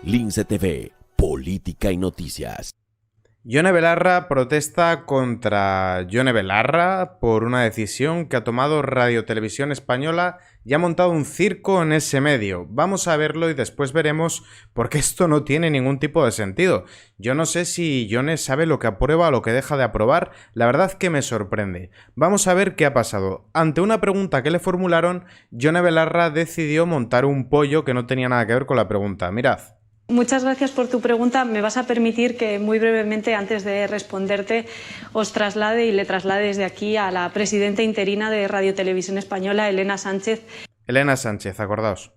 Lince TV, política y noticias. Yone Belarra protesta contra Yone Belarra por una decisión que ha tomado Radio Televisión Española y ha montado un circo en ese medio. Vamos a verlo y después veremos por qué esto no tiene ningún tipo de sentido. Yo no sé si Yone sabe lo que aprueba o lo que deja de aprobar, la verdad que me sorprende. Vamos a ver qué ha pasado. Ante una pregunta que le formularon, Yone Belarra decidió montar un pollo que no tenía nada que ver con la pregunta. Mirad. Muchas gracias por tu pregunta. Me vas a permitir que muy brevemente, antes de responderte, os traslade y le traslade desde aquí a la presidenta interina de Radio Televisión Española, Elena Sánchez. Elena Sánchez, acordaos.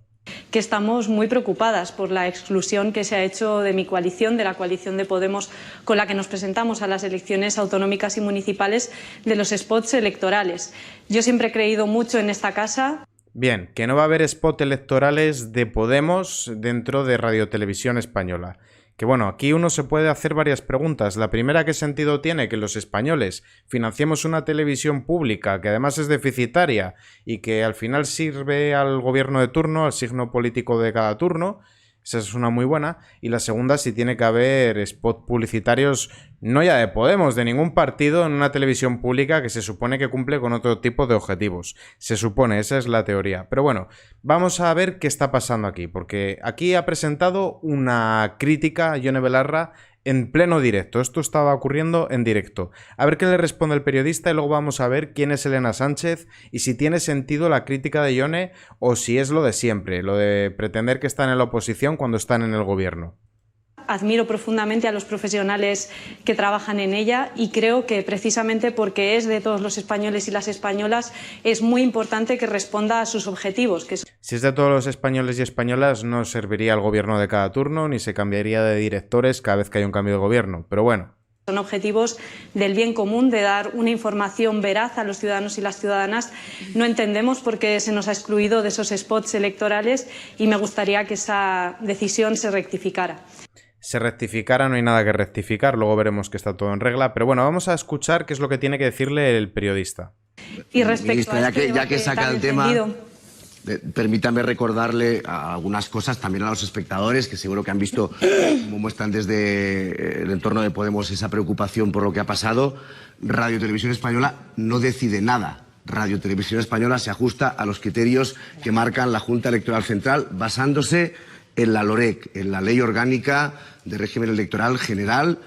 Que estamos muy preocupadas por la exclusión que se ha hecho de mi coalición, de la coalición de Podemos con la que nos presentamos a las elecciones autonómicas y municipales, de los spots electorales. Yo siempre he creído mucho en esta casa. Bien, que no va a haber spot electorales de Podemos dentro de Radio Televisión Española. Que bueno, aquí uno se puede hacer varias preguntas. La primera, ¿qué sentido tiene que los españoles financiemos una televisión pública que además es deficitaria y que al final sirve al gobierno de turno, al signo político de cada turno? Esa es una muy buena. Y la segunda, si tiene que haber spot publicitarios, no ya de Podemos, de ningún partido, en una televisión pública que se supone que cumple con otro tipo de objetivos. Se supone, esa es la teoría. Pero bueno, vamos a ver qué está pasando aquí, porque aquí ha presentado una crítica a Yone Belarra en pleno directo. Esto estaba ocurriendo en directo. A ver qué le responde el periodista y luego vamos a ver quién es Elena Sánchez y si tiene sentido la crítica de Yone o si es lo de siempre, lo de pretender que están en la oposición cuando están en el gobierno. Admiro profundamente a los profesionales que trabajan en ella y creo que precisamente porque es de todos los españoles y las españolas es muy importante que responda a sus objetivos. Si es de todos los españoles y españolas no serviría el gobierno de cada turno ni se cambiaría de directores cada vez que hay un cambio de gobierno, pero bueno. Son objetivos del bien común, de dar una información veraz a los ciudadanos y las ciudadanas. No entendemos por qué se nos ha excluido de esos spots electorales y me gustaría que esa decisión se rectificara. Se rectificara, no hay nada que rectificar, luego veremos que está todo en regla, pero bueno, vamos a escuchar qué es lo que tiene que decirle el periodista. Y respecto Ministra, a ya que saca el tema, permítame recordarle algunas cosas también a los espectadores que seguro que han visto cómo muestran desde el entorno de Podemos esa preocupación por lo que ha pasado. Radio Televisión Española no decide nada. Radio Televisión Española se ajusta a los criterios que marcan la Junta Electoral Central basándose en la LOREC, en la Ley Orgánica de Régimen Electoral General,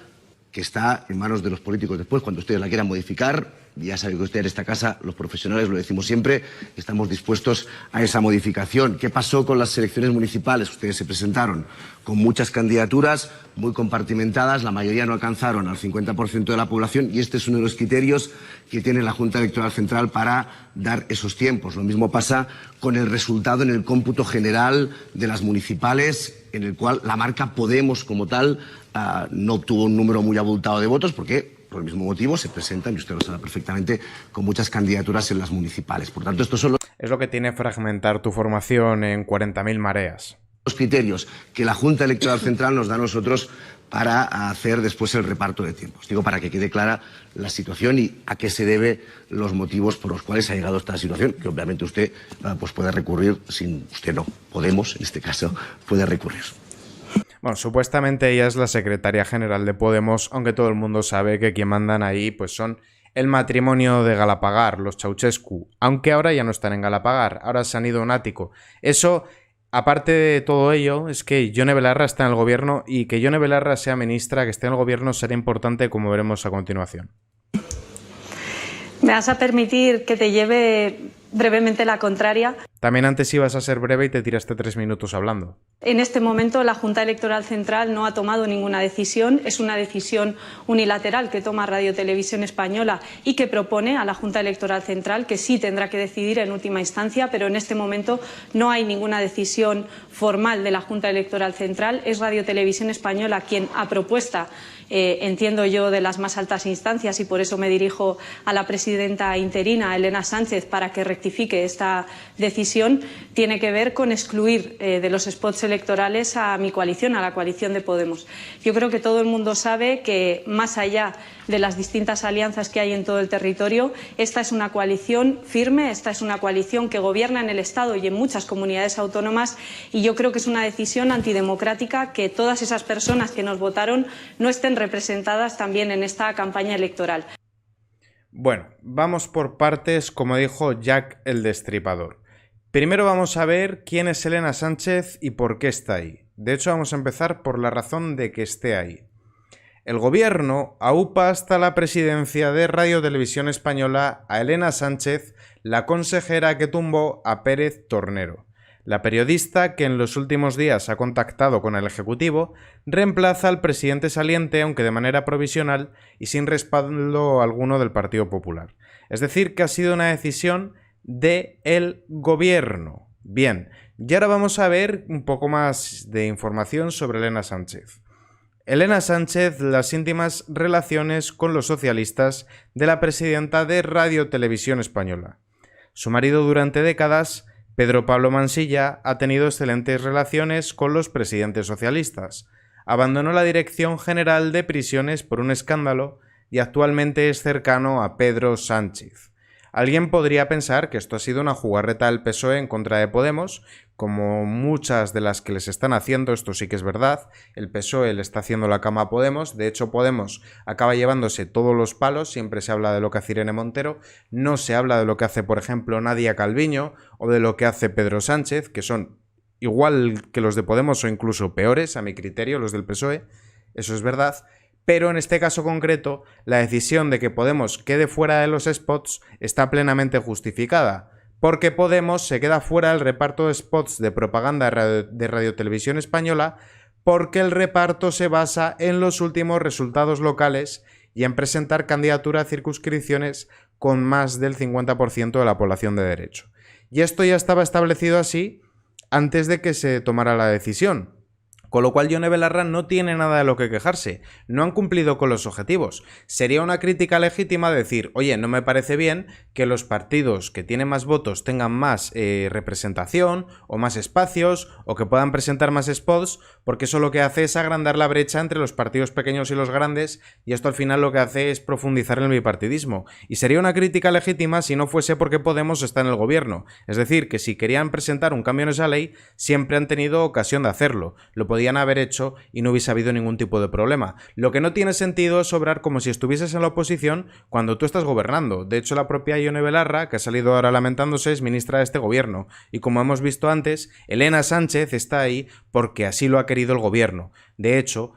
que está en manos de los políticos. Después, cuando ustedes la quieran modificar, ya saben que ustedes en esta casa, los profesionales, lo decimos siempre, estamos dispuestos a esa modificación. ¿Qué pasó con las elecciones municipales? Ustedes se presentaron con muchas candidaturas muy compartimentadas, la mayoría no alcanzaron al 50% de la población y este es uno de los criterios que tiene la Junta Electoral Central para dar esos tiempos. Lo mismo pasa con el resultado en el cómputo general de las municipales, en el cual la marca Podemos como tal no obtuvo un número muy abultado de votos porque por el mismo motivo se presentan, y usted lo sabe perfectamente, con muchas candidaturas en las municipales. Por tanto, estos son Es lo que tiene fragmentar tu formación en 40.000 mareas. Los criterios que la Junta Electoral Central nos da a nosotros para hacer después el reparto de tiempos. Digo, para que quede clara la situación y a qué se debe los motivos por los cuales ha llegado a esta situación, que obviamente usted pues puede recurrir, usted no, Podemos, en este caso, puede recurrir. Bueno, supuestamente ella es la secretaria general de Podemos, aunque todo el mundo sabe que quien mandan ahí pues son el matrimonio de Galapagar, los Ceausescu, aunque ahora ya no están en Galapagar, ahora se han ido a un ático. Eso, aparte de todo ello, es que Yone Belarra está en el gobierno y que Yone Belarra sea ministra, que esté en el gobierno, será importante, como veremos a continuación. ¿Me vas a permitir que te lleve brevemente la contraria? También antes ibas a ser breve y te tiraste 3 minutos hablando. En este momento la Junta Electoral Central no ha tomado ninguna decisión, es una decisión unilateral que toma Radio Televisión Española y que propone a la Junta Electoral Central que sí tendrá que decidir en última instancia, pero en este momento no hay ninguna decisión formal de la Junta Electoral Central. Es Radio Televisión Española quien, a propuesta, entiendo yo, de las más altas instancias, y por eso me dirijo a la presidenta interina, Elena Sánchez, para que rectifique esta decisión, decisión tiene que ver con excluir de los spots electorales a mi coalición, a la coalición de Podemos. Yo creo que todo el mundo sabe que, más allá de las distintas alianzas que hay en todo el territorio, esta es una coalición firme, esta es una coalición que gobierna en el Estado y en muchas comunidades autónomas, y yo creo que es una decisión antidemocrática que todas esas personas que nos votaron no estén representadas también en esta campaña electoral. Bueno, vamos por partes, como dijo Jack el Destripador. Primero vamos a ver quién es Elena Sánchez y por qué está ahí. De hecho, vamos a empezar por la razón de que esté ahí. El gobierno aupa hasta la presidencia de Radio Televisión Española a Elena Sánchez, la consejera que tumbó a Pérez Tornero. La periodista, que en los últimos días ha contactado con el Ejecutivo, reemplaza al presidente saliente, aunque de manera provisional y sin respaldo alguno del Partido Popular. Es decir, que ha sido una decisión del gobierno. Bien, y ahora vamos a ver un poco más de información sobre Elena Sánchez. Elena Sánchez, las íntimas relaciones con los socialistas de la presidenta de Radio Televisión Española. Su marido durante décadas, Pedro Pablo Mansilla, ha tenido excelentes relaciones con los presidentes socialistas. Abandonó la Dirección General de Prisiones por un escándalo y actualmente es cercano a Pedro Sánchez. Alguien podría pensar que esto ha sido una jugarreta del PSOE en contra de Podemos, como muchas de las que les están haciendo. Esto sí que es verdad. El PSOE le está haciendo la cama a Podemos. De hecho, Podemos acaba llevándose todos los palos. Siempre se habla de lo que hace Irene Montero. No se habla de lo que hace, por ejemplo, Nadia Calviño o de lo que hace Pedro Sánchez, que son igual que los de Podemos o incluso peores, a mi criterio, los del PSOE. Eso es verdad. Pero en este caso concreto, la decisión de que Podemos quede fuera de los spots está plenamente justificada, porque Podemos se queda fuera del reparto de spots de propaganda de Radio Televisión Española, porque el reparto se basa en los últimos resultados locales y en presentar candidatura a circunscripciones con más del 50% de la población de derecho. Y esto ya estaba establecido así antes de que se tomara la decisión. Con lo cual Yone Belarra no tiene nada de lo que quejarse, no han cumplido con los objetivos. Sería una crítica legítima decir, oye, no me parece bien que los partidos que tienen más votos tengan más representación o más espacios o que puedan presentar más spots, porque eso lo que hace es agrandar la brecha entre los partidos pequeños y los grandes, y esto al final lo que hace es profundizar en el bipartidismo. Y sería una crítica legítima si no fuese porque Podemos está en el gobierno. Es decir, que si querían presentar un cambio en esa ley, siempre han tenido ocasión de hacerlo. Lo podían haber hecho y no hubiese habido ningún tipo de problema. Lo que no tiene sentido es obrar como si estuvieses en la oposición cuando tú estás gobernando. De hecho, la propia Yone Belarra, que ha salido ahora lamentándose, es ministra de este gobierno. Y como hemos visto antes, Elena Sánchez está ahí porque así lo ha querido el gobierno. De hecho,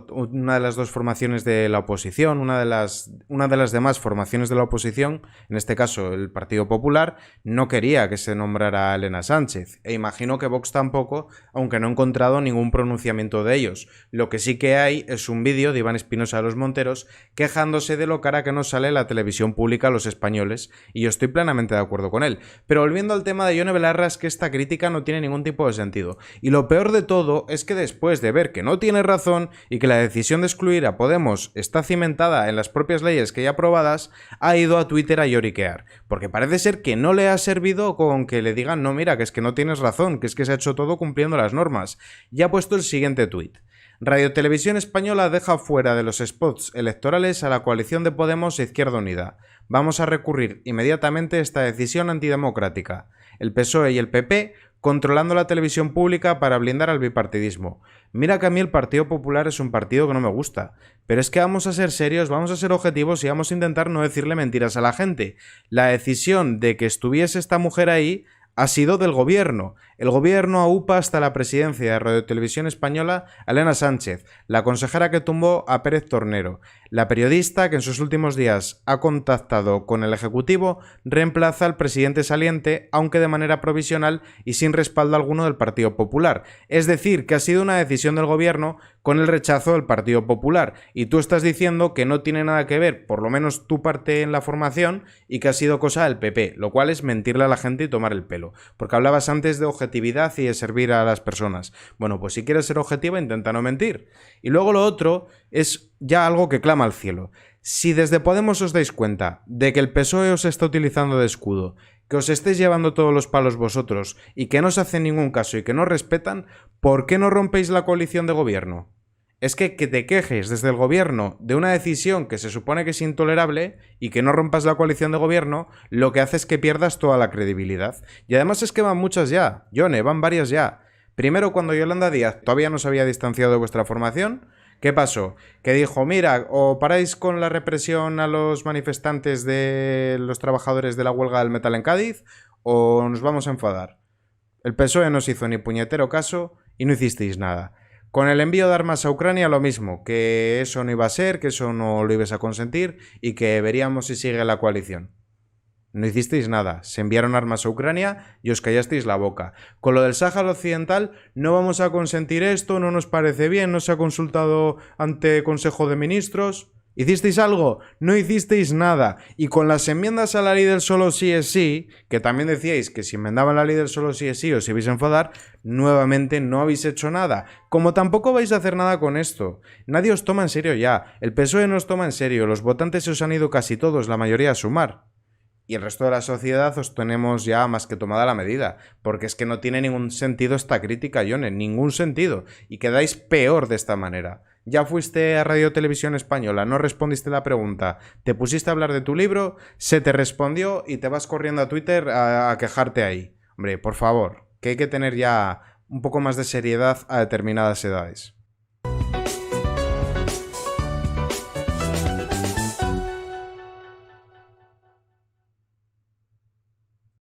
una de las dos formaciones de la oposición, una de las demás formaciones de la oposición, en este caso el Partido Popular, no quería que se nombrara a Elena Sánchez. E imagino que Vox tampoco, aunque no he encontrado ningún pronunciamiento de ellos. Lo que sí que hay es un vídeo de Iván Espinosa de los Monteros quejándose de lo cara que nos sale la televisión pública a los españoles, y yo estoy plenamente de acuerdo con él. Pero volviendo al tema de Yone Belarra, es que esta crítica no tiene ningún tipo de sentido. Y lo peor de todo es que después de ver que no tiene razón y que la decisión de excluir a Podemos está cimentada en las propias leyes que hay aprobadas, ha ido a Twitter a lloriquear, porque parece ser que no le ha servido con que le digan, no, mira, que es que no tienes razón, que es que se ha hecho todo cumpliendo las normas. Y ha puesto el siguiente tuit. Radio Televisión Española deja fuera de los spots electorales a la coalición de Podemos e Izquierda Unida. Vamos a recurrir inmediatamente a esta decisión antidemocrática. El PSOE y el PP controlando la televisión pública para blindar al bipartidismo. Mira que a mí el Partido Popular es un partido que no me gusta, pero es que vamos a ser serios, vamos a ser objetivos y vamos a intentar no decirle mentiras a la gente. La decisión de que estuviese esta mujer ahí ha sido del gobierno. El gobierno aupa hasta la presidencia de Radio Televisión Española a Elena Sánchez, la consejera que tumbó a Pérez Tornero. La periodista, que en sus últimos días ha contactado con el Ejecutivo, reemplaza al presidente saliente, aunque de manera provisional y sin respaldo alguno del Partido Popular. Es decir, que ha sido una decisión del gobierno con el rechazo del Partido Popular. Y tú estás diciendo que no tiene nada que ver, por lo menos tu parte en la formación, y que ha sido cosa del PP, lo cual es mentirle a la gente y tomar el pelo. Porque hablabas antes de objetividad y de servir a las personas. Bueno, pues si quieres ser objetiva, intenta no mentir. Y luego lo otro es ya algo que clama al cielo. Si desde Podemos os dais cuenta de que el PSOE os está utilizando de escudo, que os estéis llevando todos los palos vosotros y que no os hacen ningún caso y que no respetan, ¿por qué no rompéis la coalición de gobierno? Es que te quejes desde el gobierno de una decisión que se supone que es intolerable y que no rompas la coalición de gobierno, lo que hace es que pierdas toda la credibilidad. Y además es que van muchas ya, Yone, van varias ya. Primero, cuando Yolanda Díaz todavía no se había distanciado de vuestra formación, ¿qué pasó? Que dijo, mira, o paráis con la represión a los manifestantes de los trabajadores de la huelga del metal en Cádiz, o nos vamos a enfadar. El PSOE no os hizo ni puñetero caso y no hicisteis nada. Con el envío de armas a Ucrania lo mismo, que eso no iba a ser, que eso no lo ibas a consentir y que veríamos si sigue la coalición. No hicisteis nada, se enviaron armas a Ucrania y os callasteis la boca. Con lo del Sáhara Occidental, no vamos a consentir esto, no nos parece bien, no se ha consultado ante Consejo de Ministros. ¿Hicisteis algo? No hicisteis nada. Y con las enmiendas a la ley del solo sí es sí, que también decíais que si enmendaban la ley del solo sí es sí os ibais a enfadar, nuevamente no habéis hecho nada. Como tampoco vais a hacer nada con esto. Nadie os toma en serio ya. El PSOE no os toma en serio. Los votantes se os han ido casi todos, la mayoría a sumar. Y el resto de la sociedad os tenemos ya más que tomada la medida, porque es que no tiene ningún sentido esta crítica, Yone, ningún sentido, y quedáis peor de esta manera. Ya fuiste a Radio Televisión Española, no respondiste la pregunta, te pusiste a hablar de tu libro, se te respondió y te vas corriendo a Twitter a quejarte ahí. Hombre, por favor, que hay que tener ya un poco más de seriedad a determinadas edades.